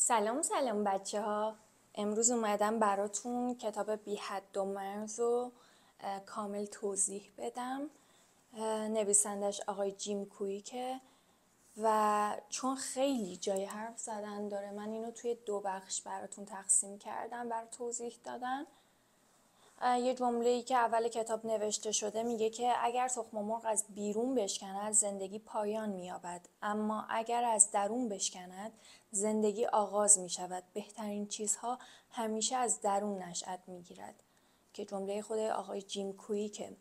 سلام بچه ها. امروز اومدم براتون کتاب بی حد و مرز رو کامل توضیح بدم. نویسندش آقای جیم کویکه و چون خیلی جای حرف زدن داره من اینو توی 2 بخش براتون تقسیم کردم برای توضیح دادن. یه جمله‌ای که اول کتاب نوشته شده میگه که اگر تخم مرغ از بیرون بشکند زندگی پایان می‌یابد، اما اگر از درون بشکند زندگی آغاز می‌شود. بهترین چیزها همیشه از درون نشأت می‌گیرد، که جمله خود آقای جیم کویکه.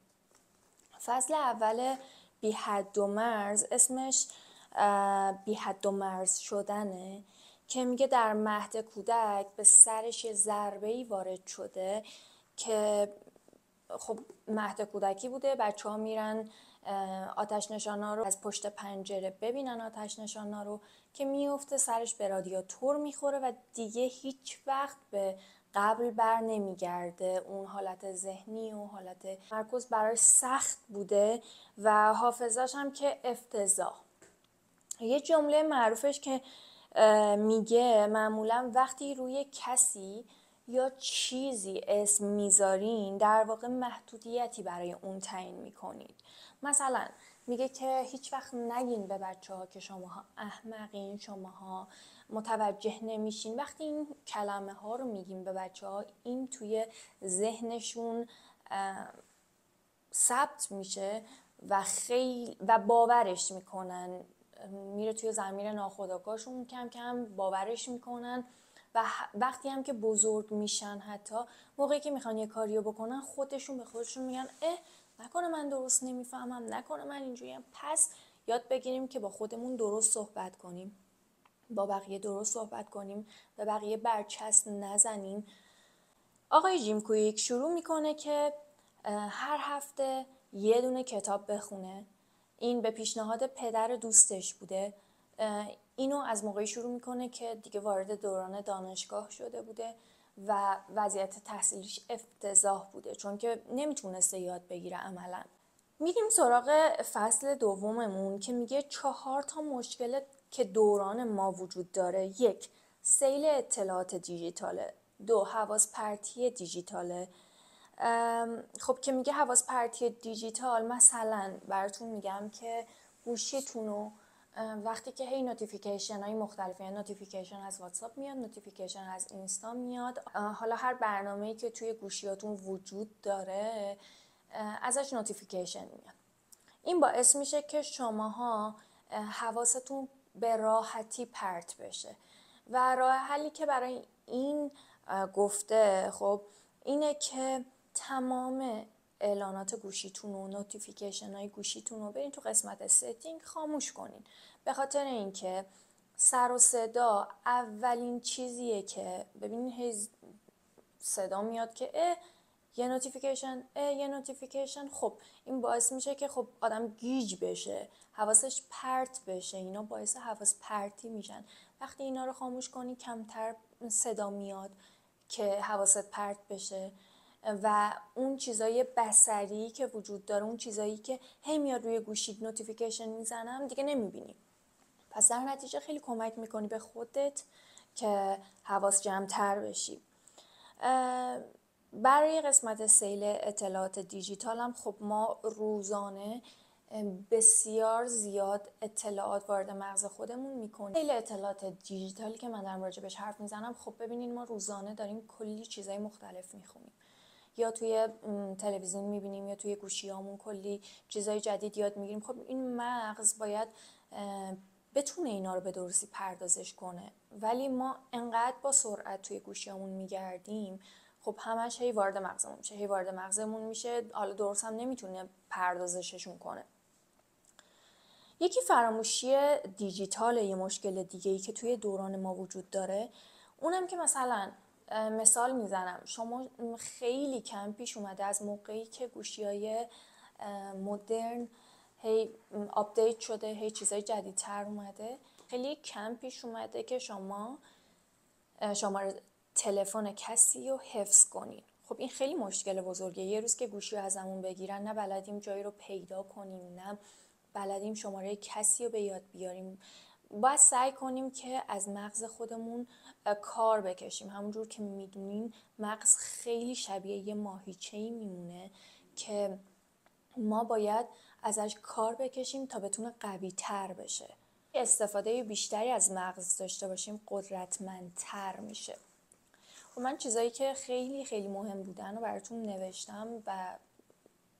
فصل اول بی حد و مرز اسمش بی حد و مرز شدنه، که میگه در مهد کودک به سرش یه ضربه‌ای وارد شده که خب مهد کودکی بوده، بچه ها میرن آتش نشانا رو از پشت پنجره ببینن، آتش نشانا رو که میفته سرش به رادیاتور میخوره و دیگه هیچ وقت به قبل بر نمیگرده. اون حالت ذهنی و حالت تمرکز براش سخت بوده و حافظش هم که افتضاح. یه جمله معروفش که میگه معمولا وقتی روی کسی یا چیزی اسم میذارین در واقع محدودیتی برای اون تعیین میکنید. مثلا میگه که هیچ وقت نگین به بچه ها که شماها احمقین، شماها متوجه نمیشین. وقتی این کلمه ها رو میگیم به بچه ها این توی ذهنشون ثبت میشه و خیلی و باورش میکنن، میره توی ضمیر ناخودآگاهشون، کم کم باورش میکنن و وقتی هم که بزرگ میشن، حتی موقعی که میخوان یه کاریو بکنن خودشون به خودشون میگن نکنه من درست نمیفهمم، نکنه من اینجوریم. پس یاد بگیریم که با خودمون درست صحبت کنیم، با بقیه درست صحبت کنیم، به بقیه برچسب نزنیم. آقای جیم کویک شروع میکنه که هر هفته یه دونه کتاب بخونه. این به پیشنهاد پدر دوستش بوده. اینو از موقعی شروع میکنه که دیگه وارد دوران دانشگاه شده بوده و وضعیت تحصیلیش افتضاح بوده، چون که نمیتونسته یاد بگیره عملا. میریم سراغ فصل دوممون که میگه 4 مشکل که دوران ما وجود داره. 1. سیل اطلاعات دیجیتاله. 2. حواس پرتی دیجیتاله. خب که میگه حواس پرتی دیجیتال، مثلا براتون میگم که گوشیتون رو وقتی که هی نوتیفیکیشن های مختلفه، یعنی نوتیفیکیشن از واتساپ میاد، نوتیفیکیشن از اینستا میاد، حالا هر برنامه‌ای که توی گوشیاتون وجود داره ازش نوتیفیکیشن میاد. این باعث میشه که شماها حواستون به راحتی پرت بشه و راه حلی که برای این گفته خب اینه که تمام اعلانات گوشیتون و نوتیفیکیشن های گوشیتون رو برین تو قسمت ستینگ خاموش کنین، به خاطر اینکه سر و صدا اولین چیزیه که ببینین صدا میاد که یه نوتیفیکیشن. خب این باعث میشه که خب آدم گیج بشه، حواسش پرت بشه، اینا باعث حواس پرتی میشن. وقتی اینا رو خاموش کنی کمتر صدا میاد که حواست پرت بشه و اون چیزای بصری که وجود داره، اون چیزایی که هی میاد روی گوشید نوتیفیکیشن میزنم دیگه نمیبینی. پس در نتیجه خیلی کمک میکنی به خودت که حواس جمع‌تر بشی. برای قسمت سیل اطلاعات دیجیتال هم خب ما روزانه بسیار زیاد اطلاعات وارد مغز خودمون میکنیم. سیل اطلاعات دیجیتالی که من دارم راجع بهش حرف میزنم، خب ببینین ما روزانه داریم کلی چیزای مختلف میخونیم، یا توی تلویزیون میبینیم یا توی گوشیامون کلی چیزای جدید یاد میگیریم. خب این مغز باید بتونه اینا رو به درستی پردازش کنه، ولی ما انقدر با سرعت توی گوشیامون میگردیم خب همش هی وارد مغزمون میشه، حالا درست هم نمیتونه پردازششون کنه. یکی فراموشی دیجیتال، یه مشکل دیگه‌ای که توی دوران ما وجود داره، اونم که مثلا مثال میزنم، شما خیلی کم پیش اومده از موقعی که گوشی‌های مدرن هی آپدیت شده، هی چیزای جدیدتر اومده، خیلی کم پیش اومده که شما شماره تلفن کسی رو حفظ کنین. خب این خیلی مشکل بزرگه. یه روز که گوشی رو ازمون بگیرن، نه بلدیم جایی رو پیدا کنیم، نه بلدیم شماره کسی رو به یاد بیاریم. باید سعی کنیم که از مغز خودمون کار بکشیم. همونجور که میدونین مغز خیلی شبیه یه ماهیچه‌ای میمونه که ما باید ازش کار بکشیم تا بتونه قوی تر بشه. استفاده بیشتری از مغز داشته باشیم قدرتمندتر میشه. خب من چیزایی که خیلی خیلی مهم بودن رو براتون نوشتم و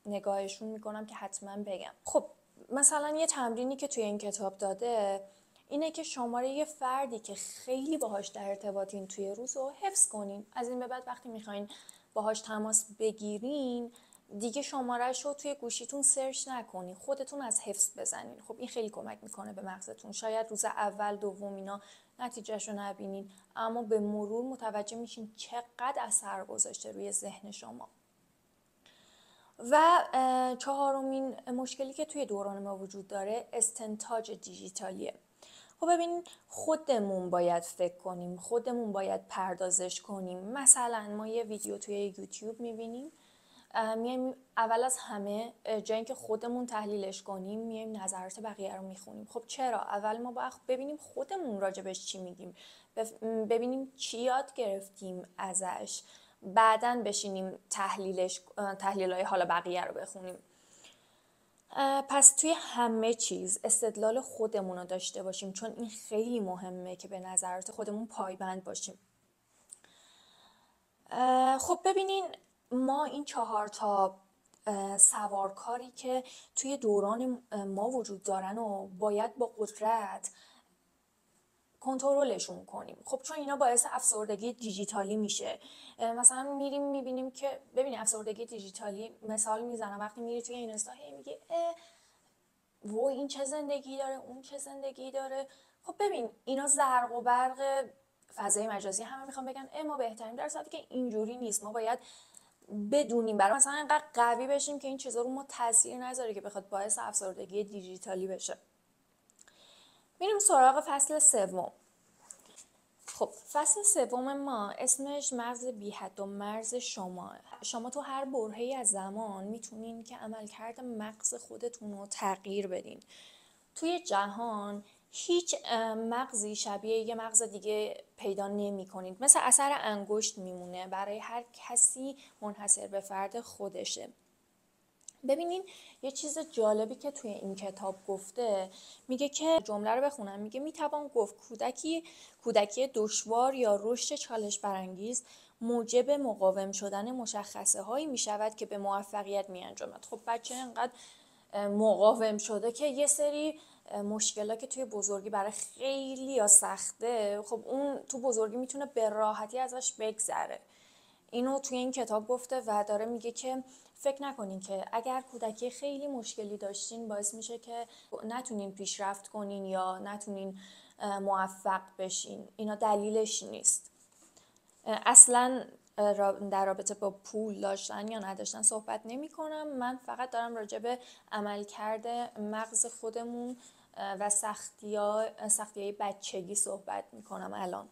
نگاهشون میکنم که حتما بگم. خب مثلا یه تمرینی که توی این کتاب داده اینه که شماره یه فردی که خیلی باهاش در ارتباطین توی روز رو حفظ کنین. از این به بعد وقتی میخواین باهاش تماس بگیرین دیگه شمارهش رو توی گوشیتون سرچ نکنین، خودتون از حفظ بزنین. خب این خیلی کمک میکنه به مغزتون. شاید روز اول دوم اینا نتیجهش رو نبینین، اما به مرور متوجه میشین چقدر اثر گذاشته روی ذهن شما. و چهارمین مشکلی که توی دوران ما وجود داره استنتاج دیجیتالیه. خب ببینین خودمون باید فکر کنیم، خودمون باید پردازش کنیم. مثلا ما یه ویدیو توی یوتیوب میبینیم، میایم اول از همه جای اینکه خودمون تحلیلش کنیم میایم نظرات بقیه رو میخونیم. خب چرا؟ اول ما باید ببینیم خودمون راجبش چی میگیم، ببینیم چی یاد گرفتیم ازش، بعدن بشینیم تحلیل‌های حالا بقیه رو بخونیم. پس توی همه چیز استدلال خودمون رو داشته باشیم، چون این خیلی مهمه که به نظرات خودمون پایبند باشیم. خب ببینین ما این 4 تا سوارکاری که توی دوران ما وجود دارن و باید با قدرت کنترلشون کنیم. خب چون اینا باعث افسردگی دیجیتالی میشه. مثلا میریم میبینیم که ببینید افسردگی دیجیتالی مثال میزنم، وقتی میری توی اینستا هی میگه و این چه زندگی داره، اون چه زندگی داره. خب ببین اینا زرق و برق فضای مجازی، همه میخوام بگن ما بهترین، در صورتی که اینجوری نیست. ما باید بدونیم برای مثلا اینقدر قوی بشیم که این چیزا رو ما تاثیر نذاره که بخواد باعث افسردگی دیجیتالی بشه. میریم سراغ فصل سوم. خب فصل سوم ما اسمش مغز بی‌حد و مرز شما تو هر برهه‌ای از زمان میتونین که عملکرد مغز خودتون رو تغییر بدین. توی جهان هیچ مغزی شبیه یه مغز دیگه پیدا نمی کنید. مثل اثر انگشت میمونه، برای هر کسی منحصر به فرد خودشه. ببینین یه چیز جالبی که توی این کتاب گفته، میگه که جمله رو بخونم، میگه میتوان گفت کودکی دشوار یا رشد چالش برانگیز موجب مقاوم شدن مشخصه هایی میشود که به موفقیت میانجامد. خب بچه انقدر مقاوم شده که یه سری مشکلات که توی بزرگی برای خیلی یا سخته، خب اون تو بزرگی میتونه به راحتی ازش بگذره. اینو توی این کتاب گفته و داره میگه که فکر نکنین که اگر کودکی خیلی مشکلی داشتین باعث میشه که نتونین پیشرفت کنین یا نتونین موفق بشین. اینا دلیلش نیست. اصلا در رابطه با پول داشتن یا نداشتن صحبت نمی کنم. من فقط دارم راجع به عملکرد مغز خودمون و سختی‌های بچگی صحبت می کنم الان.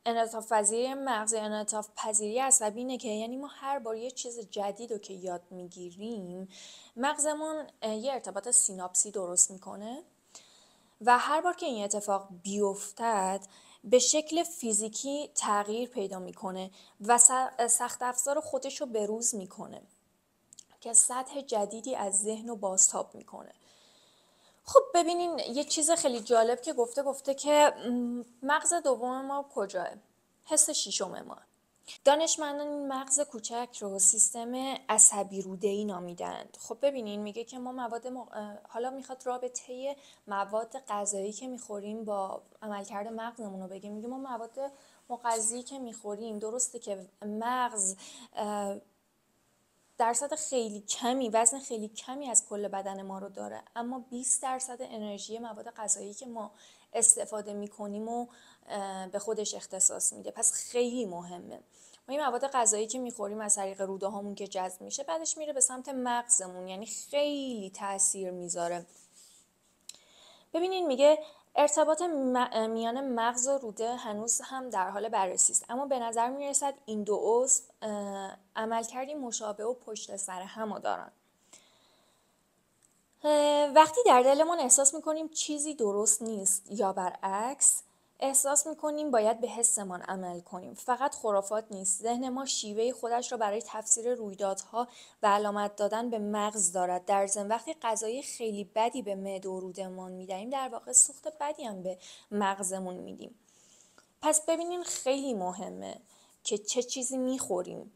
انعطاف پذیری مغز، انعطاف پذیری عصبی اینه که یعنی ما هر بار یه چیز جدید رو که یاد میگیریم مغزمون یه ارتباط سیناپسی درست میکنه و هر بار که این اتفاق بیفتد به شکل فیزیکی تغییر پیدا میکنه و سخت افزار خودش رو بروز میکنه که سطح جدیدی از ذهن رو بازتاب میکنه. خب ببینین یه چیز خیلی جالب که گفته که مغز دوم ما کجاه؟ حس ششم ما. دانشمندان این مغز کوچک رو سیستم عصبی روده‌ای نامیدند. خب ببینین میگه که ما حالا میخواد رابطه مواد غذایی که میخوریم با عملکرد مغزمون رو بگه. میگه ما مواد مغذی که میخوریم، درسته که مغز درصد خیلی کمی، وزن خیلی کمی از کل بدن ما رو داره، اما 20% انرژی مواد غذایی که ما استفاده میکنیم و به خودش اختصاص میده. پس خیلی مهمه. ما این مواد غذایی که میخوریم از طریق روده هامون که جذب میشه بعدش میره به سمت مغزمون، یعنی خیلی تاثیر میذاره. ببینین میگه ارتباط میان مغز و روده هنوز هم در حال بررسی است، اما به نظر میرسد این دو عضو عملکردی مشابه و پشت سر هم دارن. وقتی در دلمون احساس میکنیم چیزی درست نیست یا برعکس، احساس میکنیم باید به حسمان عمل کنیم. فقط خرافات نیست. ذهن ما شیوه خودش را برای تفسیر رویدادها و علامت دادن به مغز دارد. در ضمن وقتی غذای خیلی بدی به معده و رودمان میدهیم، در واقع سوخت بدی هم به مغزمون میدیم. پس ببینین خیلی مهمه که چه چیزی میخوریم،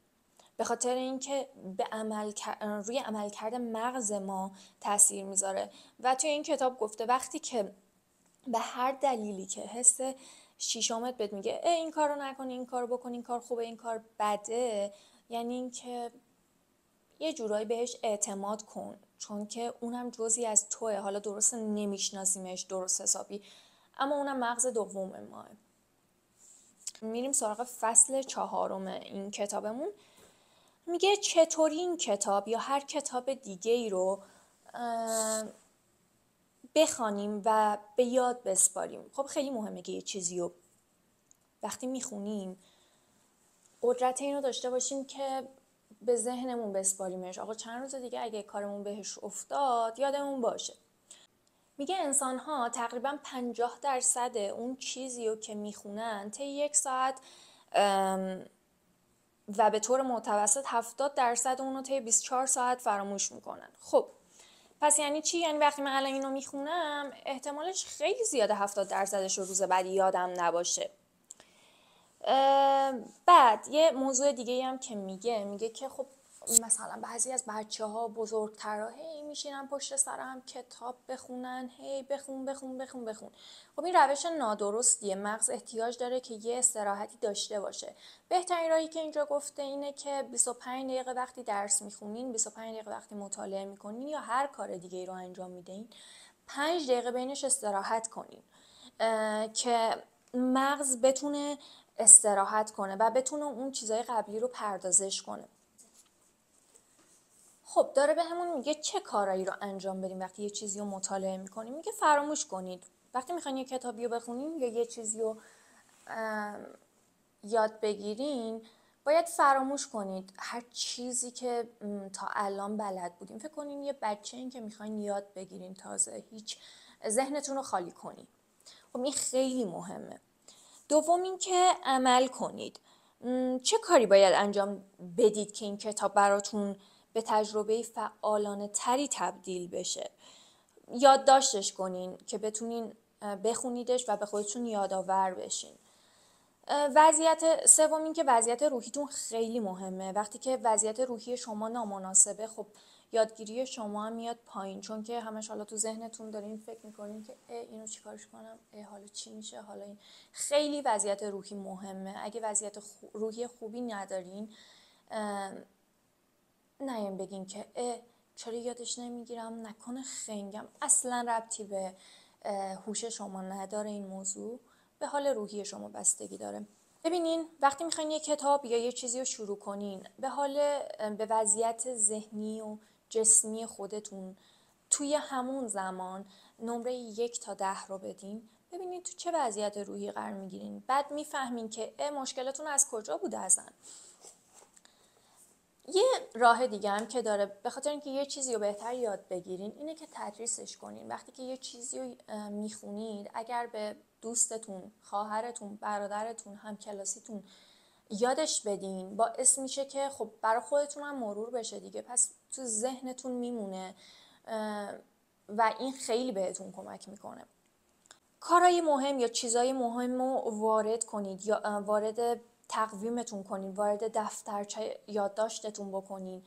به خاطر اینکه روی عملکرد مغز ما تاثیر میذاره. و توی این کتاب گفته وقتی که به هر دلیلی که حس شیشمت بهت میگه این کارو نکنی، این کارو بکنی، این کار خوبه، این کار بده، یعنی اینکه یه جورایی بهش اعتماد کن، چون که اونم جزئی از توه. حالا درست نمیشناسیمش درست حسابی، اما اونم مغز دوم ماه. میریم سراغ فصل 4 این کتابمون. میگه چطوری این کتاب یا هر کتاب دیگه ای رو بخوانیم و به یاد بسپاریم. خب خیلی مهمه که یه چیزی رو وقتی میخونیم قدرت این رو داشته باشیم که به ذهنمون بسپاریمش. آقا چند روز دیگه اگه کارمون بهش افتاد یادمون باشه. میگه انسان‌ها تقریبا 50% اون چیزی رو که میخونن طی 1 ساعت و به طور متوسط 70% اون رو طی 24 ساعت فراموش میکنن. خب پس یعنی چی؟ یعنی وقتی من الان اینو میخونم احتمالش خیلی زیاده 70%ش رو روز بعد یادم نباشه. بعد یه موضوع دیگه هم که میگه که خب مثلا بعضی از بچه‌ها بزرگترها هی میشینن پشت سر هم کتاب بخونن، هی بخون. خب این روش نادرستیه. مغز احتیاج داره که یه استراحتی داشته باشه. بهترین راهی که اینجا گفته اینه که 25 دقیقه وقتی درس میخونین، 25 دقیقه وقتی مطالعه میکنین یا هر کار دیگه رو انجام میدین، 5 دقیقه بینش استراحت کنین که مغز بتونه استراحت کنه و بتونه اون چیزای قبلی رو پردازش کنه. خب داره به همون میگه چه کارایی رو انجام بدیم وقتی یه چیزی رو مطالعه میکنیم. میگه فراموش کنید. وقتی میخواین یه کتابی رو بخونین یا یه چیزی رو یاد بگیرین، باید فراموش کنید هر چیزی که تا الان بلد بودیم. فکر کنین یه بچه این که میخواین یاد بگیرین تازه، هیچ، ذهنتون رو خالی کنید. خب این خیلی مهمه. دوم این که عمل کنید. چه کاری باید انجام بدید که این کتاب براتون به تجربه فعالانه تری تبدیل بشه؟ یادداشتش کنین که بتونین بخونیدش و به خودتون یادآور بشین. وضعیت سوم این که وضعیت روحیتون خیلی مهمه. وقتی که وضعیت روحی شما نامناسبه، خب یادگیری شما هم میاد پایین، چون که همش حالا تو ذهنتون دارین فکر میکنین که اینو چیکارش کنم، حالا چی میشه، حالا این. خیلی وضعیت روحی مهمه. اگه وضعیت روحی خوبی ندارین، نیم بگین که چرا یادش نمیگیرم، نکنه خنگم. اصلا ربطی به هوش شما نداره این موضوع، به حال روحی شما بستگی داره. ببینین وقتی میخواین یه کتاب یا یه چیزی رو شروع کنین، به وضعیت ذهنی و جسمی خودتون توی همون زمان نمره 1 تا 10 رو بدین. ببینین تو چه وضعیت روحی قرار میگیرین. بعد میفهمین که مشکلتون از کجا بوده اصلا. یه راه دیگه هم که داره به خاطر اینکه یه چیزی رو بهتر یاد بگیرین اینه که تدریسش کنین. وقتی که یه چیزی رو میخونید، اگر به دوستتون، خواهرتون، برادرتون، همکلاسیتون یادش بدین، باعث میشه که خب برای خودتون هم مرور بشه دیگه، پس تو ذهنتون میمونه و این خیلی بهتون کمک میکنه. کارهای مهم یا چیزای مهم رو وارد کنید یا وارد تقویمتون کنین، وارد دفترچه یادداشتتون بکنین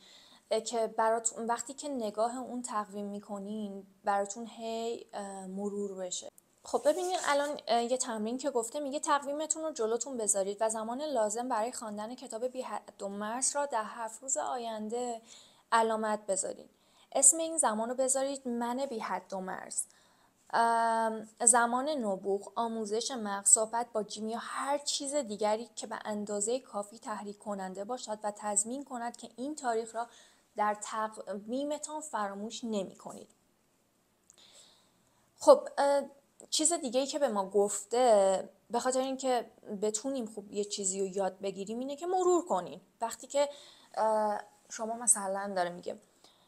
که براتون وقتی که نگاه اون تقویم میکنین براتون هی مرور بشه. خب ببینید الان یه تمرین که گفته، میگه تقویمتون رو جلوتون بذارید و زمان لازم برای خواندن کتاب بی حد و مرز را در 7 روز آینده علامت بذارید. اسم این زمان رو بذارید من بی حد و مرز. زمان نبوغ، آموزش مغز، صحبت با جیم یا هر چیز دیگری که به اندازه کافی تحریک کننده باشد و تضمین کند که این تاریخ را در تقویمتان فراموش نمی کنید. خب چیز دیگه‌ای که به ما گفته، به خاطر اینکه بتونیم خوب یه چیزی رو یاد بگیریم، اینه که مرور کنین. وقتی که شما مثلا داره میگه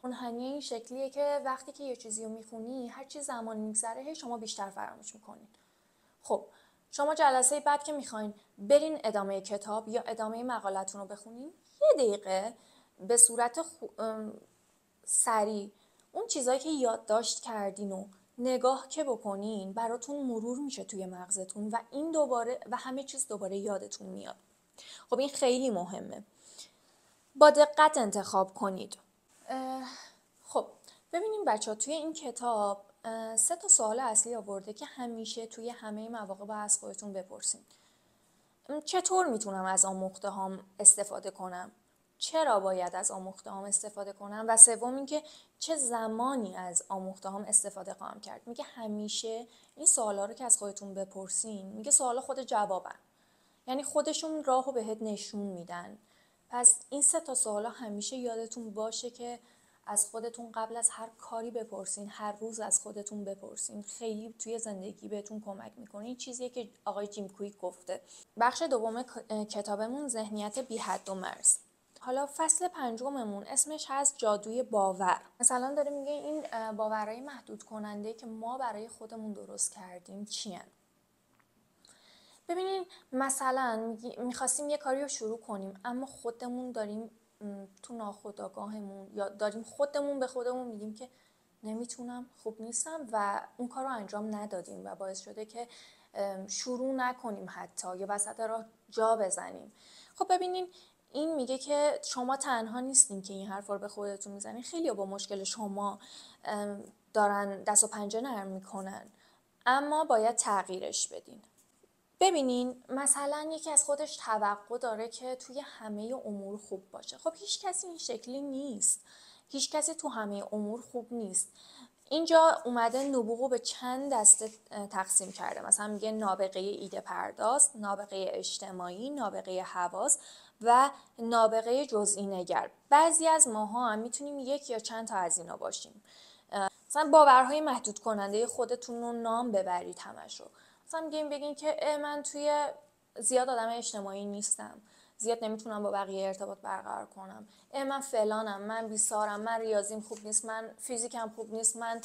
منحنی این شکلیه که وقتی که یه چیزی رو میخونی هر چی زمان میگذره شما بیشتر فراموش میکنین. خب شما جلسه بعد که میخواین برین ادامه کتاب یا ادامه مقالتون رو بخونین، یه دقیقه به صورت سریع اون چیزایی که یادداشت کردین و نگاه که بکنین براتون مرور میشه توی مغزتون و این دوباره و همه چیز دوباره یادتون میاد. خب این خیلی مهمه. با دقت انتخاب کنید. خب ببینیم بچه ها توی این کتاب 3 سوال اصلی آورده که همیشه توی همه مواقع باید از خودتون بپرسین. چطور میتونم از آموخته هام استفاده کنم؟ چرا باید از آموخته هام استفاده کنم؟ و سوم اینکه چه زمانی از آموخته هام استفاده خواهم کرد؟ میگه همیشه این سوالا رو که از خودتون بپرسین، میگه سوالا خود جوابن. یعنی خودشون راهو بهت نشون میدن. پس این 3 سوالا همیشه یادتون باشه که از خودتون قبل از هر کاری بپرسین، هر روز از خودتون بپرسین. خیلی توی زندگی بهتون کمک میکنه. این چیزیه که آقای جیم کویک گفته. بخش دوم کتابمون ذهنیت بی حد و مرز. حالا فصل 5 اسمش هست جادوی باور. مثلا داره میگه این باورهای محدود کننده که ما برای خودمون درست کردیم چی هن؟ ببینین مثلا میخواستیم یه کاری رو شروع کنیم اما خودمون داریم تو ناخودآگاهمون یا داریم خودمون به خودمون میگیم که نمیتونم، خوب نیستم و اون کار رو انجام ندادیم و باعث شده که شروع نکنیم حتی یا وسط راه جا بزنیم. خب ببینین این میگه که شما تنها نیستین که این حرفا رو به خودتون میزنین. خیلی با مشکل شما دارن دست و پنجه نرم میکنن اما باید تغییرش بدین. ببینین مثلا یکی از خودش توقع داره که توی همه امور خوب باشه. خب هیچ کسی این شکلی نیست. هیچ کسی تو همه امور خوب نیست. اینجا اومده نبوغو به چند دسته تقسیم کرده. مثلا میگه نابغه ایده پرداز، نابغه اجتماعی، نابغه حواس و نابغه جزئی نگر. بعضی از ماها هم میتونیم یک یا چند تا از اینا باشیم. مثلا باورهای محدود کننده خودتون رو نام ببرید همش رو. مثلا بگین که من توی زیاد آدم اجتماعی نیستم، زیاد نمیتونم با بقیه ارتباط برقرار کنم، من فلانم، من بیسارم، من ریاضیم خوب نیست، من فیزیکم خوب نیست، من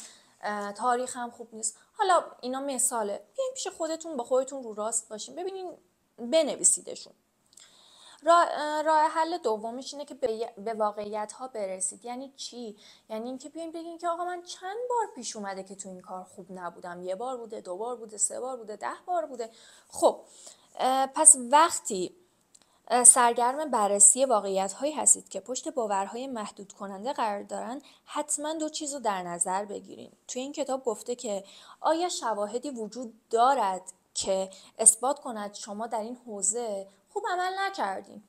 تاریخم خوب نیست. حالا اینا مثاله. بیاین پیش خودتون با خودتون رو راست باشین. ببینین بنویسیدشون. راه حل دومش اینه که به واقعیت ها برسید. یعنی چی؟ یعنی اینکه بیاین بگین که آقا من چند بار پیش اومده که تو این کار خوب نبودم. 1 بار بوده، 2 بار بوده، 3 بار بوده، 10 بار بوده. خب پس وقتی سرگرم بررسی واقعیت هایی هستید که پشت باورهای محدود کننده قرار دارن، حتما 2 چیز رو در نظر بگیرین. توی این کتاب گفته که آیا شواهدی وجود دارد که اثبات کند شما در این حوزه خوب عمل نکردین،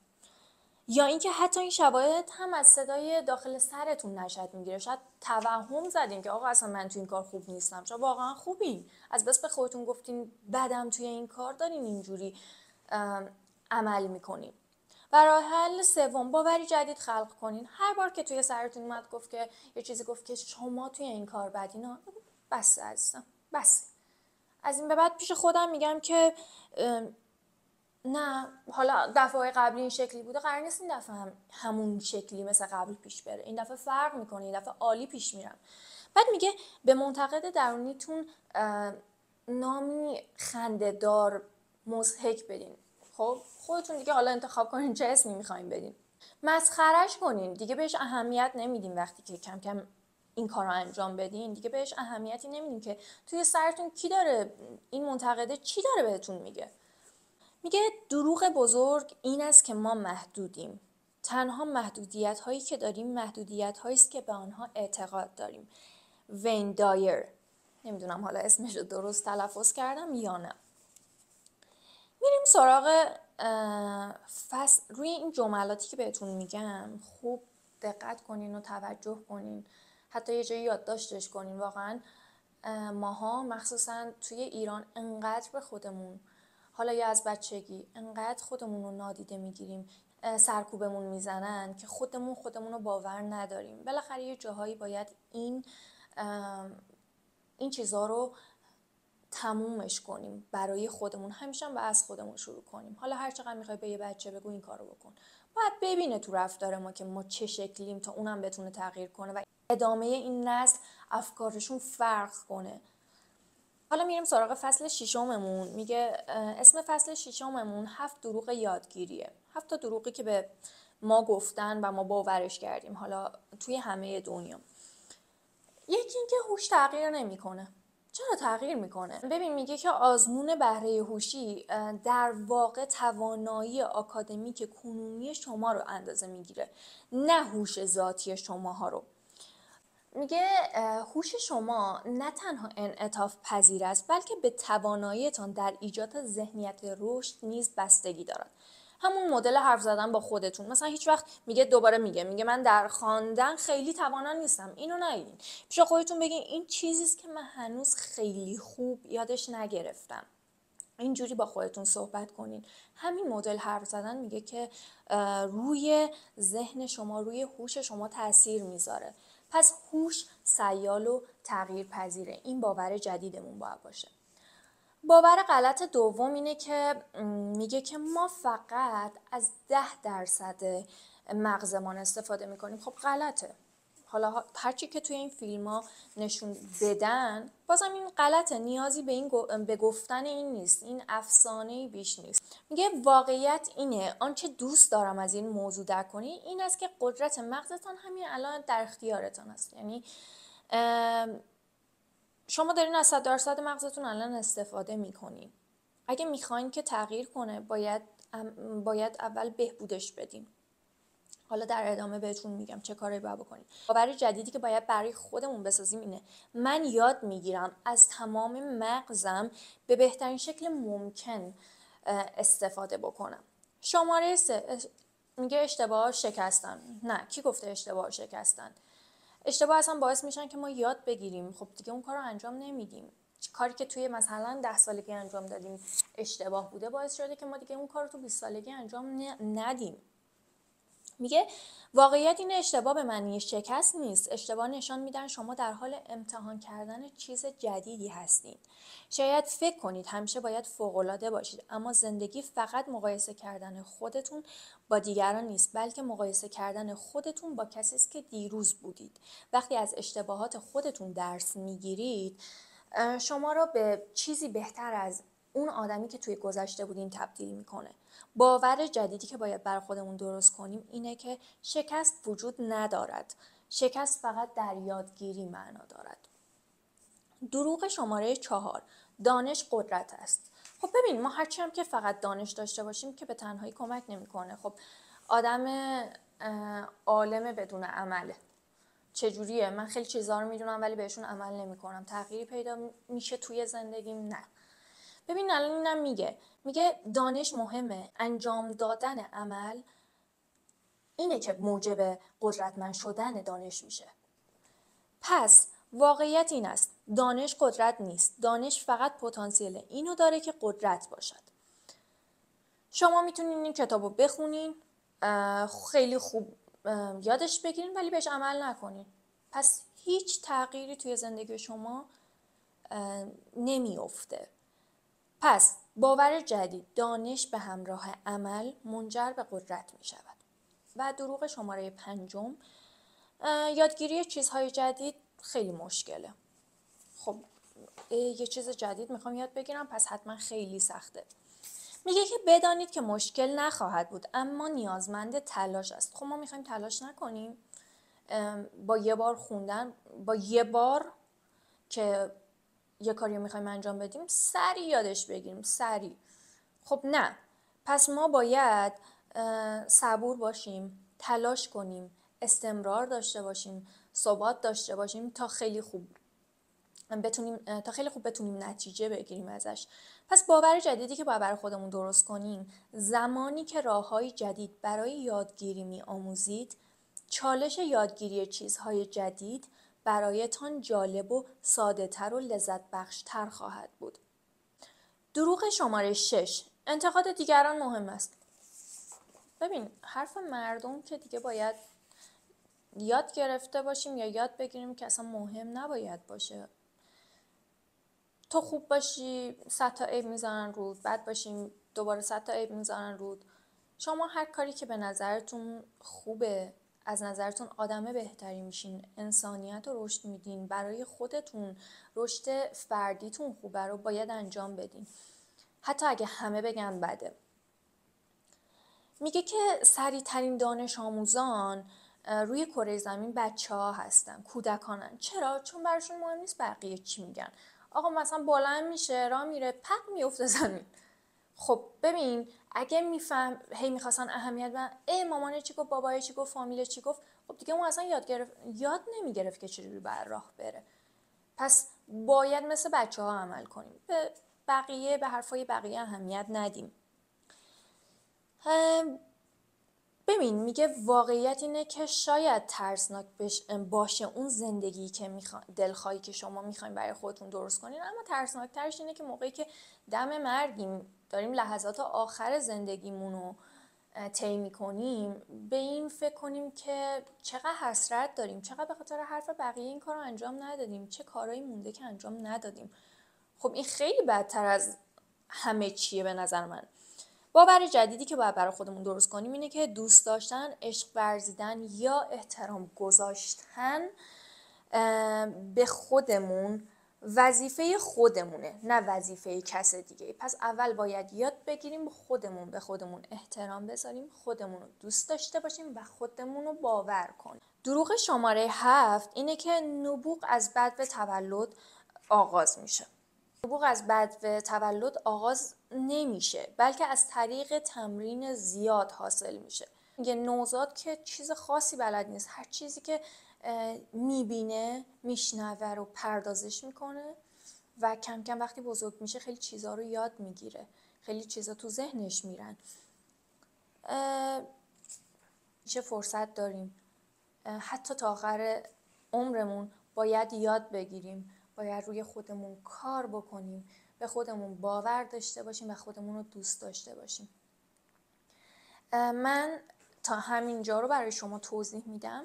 یا اینکه حتی این شواهد هم از صدای داخل سرتون نشد میگیره. شاید توهم زدین که آقا اصلا من توی این کار خوب نیستم. شاید واقعا خوبین، از بس به خودتون گفتین بدم توی این کار دارین اینجوری عمل میکنین. و راه حل سوم، باوری جدید خلق کنین. هر بار که توی سرتون اومد گفت که یه چیزی گفت که شما توی این کار بدین، بس عزیزم، بس. از این به بعد پیش خودم میگم که نه، حالا دفعه قبلی این شکلی بوده، قرار نیست این دفعه هم همون شکلی مثل قبل پیش بره. این دفعه فرق میکنه، این دفعه عالی پیش میرم. بعد میگه به منتقد درونیتون نامی خنده‌دار مضحک بدین. خب خودتون دیگه حالا انتخاب کنین چه اسمی میخواین بدین. مسخرش کنین، دیگه بهش اهمیت نمیدین. وقتی که کم کم این کار رو انجام بدین دیگه بهش اهمیتی نمیدین که توی سرتون کی داره، این منتقده چی داره بهتون میگه. میگه دروغ بزرگ این است که ما محدودیم. تنها محدودیت هایی که داریم محدودیت هایی است که به آنها اعتقاد داریم. وین دایر. نمیدونم حالا اسمش رو درست تلفظ کردم یا نه. میریم سراغ روی این جملاتی که بهتون میگم خوب دقت کنین و توجه کنین. حتی یه جایی یادداشتش کنین. واقعا ماها مخصوصا توی ایران انقدر به خودمون، حالا یا از بچگی، انقدر خودمون رو نادیده میگیریم، سرکوبمون میزنن که خودمون رو باور نداریم. بالاخره یه جاهایی باید این چیزها رو تمومش کنیم برای خودمون. همیشه هم از خودمون شروع کنیم. حالا هر چقدر میخوای به یه بچه بگو این کارو بکن، باید ببینه تو رفتار ما که ما چه شکلیم تا اونم بتونه تغییر کنه و ادامه این نسل افکارشون فرق کنه. حالا میریم سراغ فصل ششممون. میگه اسم فصل ششممون 7 دروغ یادگیریه. 7 تا دروغی که به ما گفتن و ما باورش کردیم حالا توی همه دنیا. یکی این که هوش تغییر نمیکنه. چرا تغییر میکنه؟ ببین میگه که آزمون بهره هوشی در واقع توانایی آکادمیک کنونی شما رو اندازه میگیره، نه هوش ذاتی شماها رو. میگه هوش شما نه تنها انعطاف پذیر است بلکه به تواناییتان در ایجاد ذهنیت رشد نیز بستگی دارد. همون مدل حرف زدن با خودتون. مثلا هیچ وقت دوباره میگه من در خواندن خیلی توانا نیستم. اینو نگین. پیش خودتون بگین این چیزی است که من هنوز خیلی خوب یادش نگرفتم. اینجوری با خودتون صحبت کنین. همین مدل حرف زدن میگه که روی ذهن شما، روی هوش شما تاثیر میذاره. پس هوش سیال و تغییر پذیره. این باور جدیدمون باید باشه. باور غلط دوم اینه که میگه که ما فقط از 10% مغزمان استفاده میکنیم. خب غلطه. حالا هرچی که توی این فیلم ها نشون بدن بازم این غلطه. نیازی به گفتن این نیست. این افسانه‌ای بیش نیست. میگه واقعیت اینه، آنچه دوست دارم از این موضوع درک کنی این است که قدرت مغزتان همین الان در اختیارتان است. یعنی شما دارین از 100% مغزتون الان استفاده میکنین. اگه میخواین که تغییر کنه باید اول بهبودش بدین. حالا در ادامه بهتون میگم چه کاری باید بکنیم. باور جدیدی که باید برای خودمون بسازیم اینه: من یاد میگیرم از تمام مغزم به بهترین شکل ممکن استفاده بکنم. شماره 3 میگه اشتباه شکستن. نه، کی گفته اشتباه شکستن؟ اشتباه اصلا باعث میشن که ما یاد بگیریم. خب دیگه اون کار رو انجام نمیدیم. کاری که توی مثلا 10 سالگی انجام دادیم اشتباه بوده باعث شده که ما دیگه اون کار رو تو 20 سالگی انجام ندیم. میگه واقعیت این اشتباه به معنی شکست نیست. اشتباه نشان میدن شما در حال امتحان کردن چیز جدیدی هستین. شاید فکر کنید همیشه باید فوق‌العاده باشید، اما زندگی فقط مقایسه کردن خودتون با دیگران نیست، بلکه مقایسه کردن خودتون با کسی است که دیروز بودید. وقتی از اشتباهات خودتون درس میگیرید شما را به چیزی بهتر از اون آدمی که توی گذشته بودین تبدیل میکنه. باور جدیدی که باید برای خودمون درست کنیم اینه که شکست وجود ندارد. شکست فقط در یادگیری معنا دارد. دروغ شماره 4: دانش قدرت است. خب ببین ما هرچی هم که فقط دانش داشته باشیم که به تنهایی کمک نمیکنه. خب آدم عالم بدون عمله. چجوریه؟ من خیلی چیزا رو میدونم ولی بهشون عمل نمیکنم. تغییری پیدا میشه توی زندگیم؟ نه. ببین الان اینم میگه دانش مهمه، انجام دادن عمل اینه که موجب قدرتمند شدن دانش میشه. پس واقعیت این است دانش قدرت نیست. دانش فقط پتانسیل اینو داره که قدرت باشد. شما میتونین این کتابو بخونین، خیلی خوب یادش بگیرین ولی بهش عمل نکنین. پس هیچ تغییری توی زندگی شما نمیفته. پس باور جدید: دانش به همراه عمل منجر به قدرت می شود. و دروغ شماره 5: یادگیری چیزهای جدید خیلی مشکله. خب یه چیز جدید میخوام یاد بگیرم پس حتما خیلی سخته. میگه که بدانید که مشکل نخواهد بود اما نیازمند تلاش است. خب ما میخوایم تلاش نکنیم؟ با یه بار خوندن، با یه بار که یه کاری رو میخوایم انجام بدیم سریع یادش بگیریم، سریع. خب نه. پس ما باید صبور باشیم، تلاش کنیم، استمرار داشته باشیم، ثبات داشته باشیم تا خیلی خوب بتونیم نتیجه بگیریم ازش. پس باور جدیدی که باید برای خودمون درست کنیم: زمانی که راههای جدید برای یادگیری می‌آموزید، چالش یادگیری چیزهای جدید برایتان جالب و ساده‌تر و لذت بخش‌تر خواهد بود. دروغ شماره 6: انتقاد دیگران مهم است. ببین حرف مردم که دیگه باید یاد گرفته باشیم یا یاد بگیریم که اصلا مهم نباید باشه. تو خوب باشی 100 تا عیب میزنن رود، بد باشیم دوباره 100 تا عیب میزنن رود. شما هر کاری که به نظرتون خوبه از نظرتون آدم بهتری میشین، انسانیت رو رشد میدین، برای خودتون رشد فردیتون خوبه رو باید انجام بدین، حتی اگه همه بگن بده. میگه که سریع‌ترین دانش آموزان روی کره زمین بچه‌ها هستن، کودکانن. چرا؟ چون براشون مهم نیست بقیه چی میگن. آقا مثلا بلند میشه، راه میره، پق میفته زمین. خب ببین، اگه میخواستن اهمیت بدن، مامان چی گفت، بابای چی گفت، فامیل چی گفت، خب دیگه اون اصلا یاد نمیگرفت که چجوری بر راه بره. پس باید مثل بچه‌ها عمل کنیم، به حرفای بقیه اهمیت ندیم. ببین، میگه واقعیت اینه که شاید ترسناک باشه اون زندگی که دلخواهی که شما میخواین برای خودتون درست کنین، اما ترسناک ترش اینه که موقعی که دم مرگیم، داریم لحظات آخر زندگیمون رو طی میکنیم، به این فکر کنیم که چقدر حسرت داریم، چقدر به خاطر حرف بقیه این کار رو انجام ندادیم، چه کارایی مونده که انجام ندادیم. خب این خیلی بدتر از همه چیه به نظر من. باور جدیدی که باید برای خودمون درست کنیم اینه که دوست داشتن، عشق ورزیدن یا احترام گذاشتن به خودمون وظیفه خودمونه، نه وظیفه کس دیگه. پس اول باید یاد بگیریم به خودمون احترام بذاریم، خودمون رو دوست داشته باشیم و خودمون رو باور کنیم. دروغ شماره 7 اینه که نبوغ از بدو تولد آغاز میشه. نبوغ از بدو تولد آغاز نمیشه، بلکه از طریق تمرین زیاد حاصل میشه. میگه نوزاد که چیز خاصی بلد نیست، هر چیزی که میبینه، میشنوه رو پردازش میکنه و کم کم وقتی بزرگ میشه خیلی چیزا رو یاد میگیره، خیلی چیزا تو ذهنش میرن. چه فرصت داریم حتی تا آخر عمرمون باید یاد بگیریم، باید روی خودمون کار بکنیم، به خودمون باور داشته باشیم و خودمون رو دوست داشته باشیم. من تا همینجا رو برای شما توضیح میدم.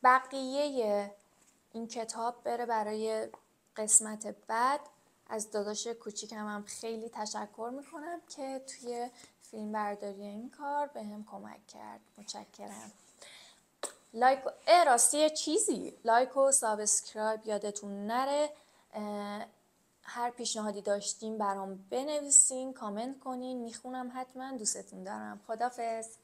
بقیه این کتاب بره برای قسمت بعد. از داداش کوچیکم هم خیلی تشکر میکنم که توی فیلم برداری این کار به هم کمک کرد. متشکرم. لایک و سابسکرایب یادتون نره. هر پیشنهادی داشتیم برام بنویسین، کامنت کنین، میخونم حتما. دوستتون دارم. خدافظ.